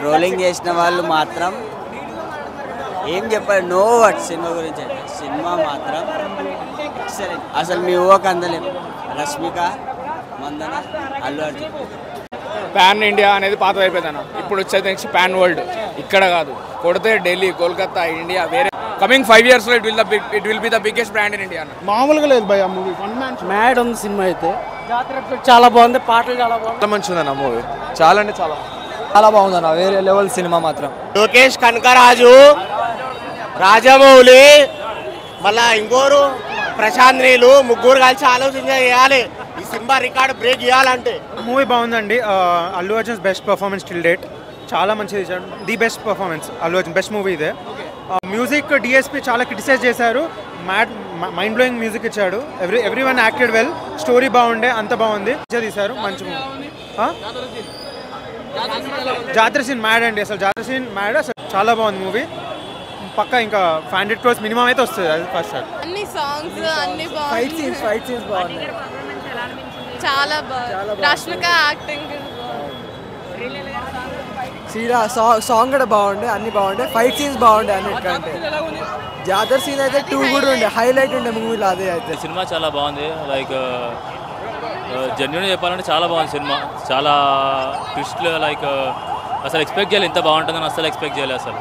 Trolling చేసిన వాళ్ళు మాత్రం ఏం చెప్పారు, నో వర్డ్స్ సినిమా గురించి. అయితే సినిమా మాత్రం ఎక్సలెంట్. అసలు మీ ఊహకు అందలేము. రష్మిక మందన, అల్లు అర్జున్. పాన్ ఇండియా అనేది పాత అయిపోయిందన్న. ఇప్పుడు వచ్చేది నెక్స్ట్ పాన్ వరల్డ్. ఇక్కడ కాదు, కొడితే ఢిల్లీ, కోల్కతా, ఇండియా, వేరే కమింగ్ 5 years లో it will be the biggest brand in India. మామూలుగా లేదు భయ మూవీ. మ్యాడ్ ఉంది సినిమా అయితే. జాతర చాలా బాగుంది, పాటలు చాలా బాగుంది. చాలా మంచిది అన్న మూవీ. చాలా అంటే చాలా చాలా బాగుంది అన్న. వేరే లెవెల్ సినిమా మాత్రం. లోకేష్ కనకరాజు, రాజమౌళి, మళ్ళా ఇంకోరు ప్రశాంత్ నీలు ముగ్గురు కలిసి ఆలోచన చేయాలి ఈ సినిమా రికార్డ్ బ్రేక్ చేయాలంటే. మూవీ బాగుందండి. Allu Arjun's best performance till date. చాలా మంచిది ఇచ్చాడు. The best performance Allu Arjun. Best movie ఇదే. మ్యూజిక్ డిఎస్పి చాలా క్రిటిసైజ్ చేశారు. మైండ్ బ్లోయింగ్ మ్యూజిక్ ఇచ్చాడు. Every one acted well. Story బాగుండే, అంత బాగుంది. తీశారు మంచి మూవీ. జాతర సీన్ మ్యాడ్ అండి. అసలు జాతర సీన్ మ్యాడ్. అసలు చాలా బాగుంది మూవీ. పక్కా ఇంకా 500 crores మినిమం అయితే వస్తుంది. అది ఫస్ట్ షాట్. అన్ని సాంగ్స్ అన్ని ఫైట్ సీన్స్ బాగున్నాయి. చాలా బాగుంది. రష్మిక యాక్టింగ్ సాంగ్ కూడా బాగుండే, అన్ని బాగుండే. ఫైట్ సీన్స్ బాగుండే అన్నిటికంటే. జాతర సీన్ అయితే 2 కూడా ఉండే, హైలైట్ ఉండే మూవీలో. అదే అయితే సినిమా చాలా బాగుంది. లైక్ జెన్యున్ చెప్పాలంటే చాలా బాగుంది సినిమా. చాలా ట్విస్ట్లు, లైక్ అసలు ఎక్స్పెక్ట్ చేయాలి ఇంత బాగుంటుందని అసలు ఎక్స్పెక్ట్ చేయాలి అసలు.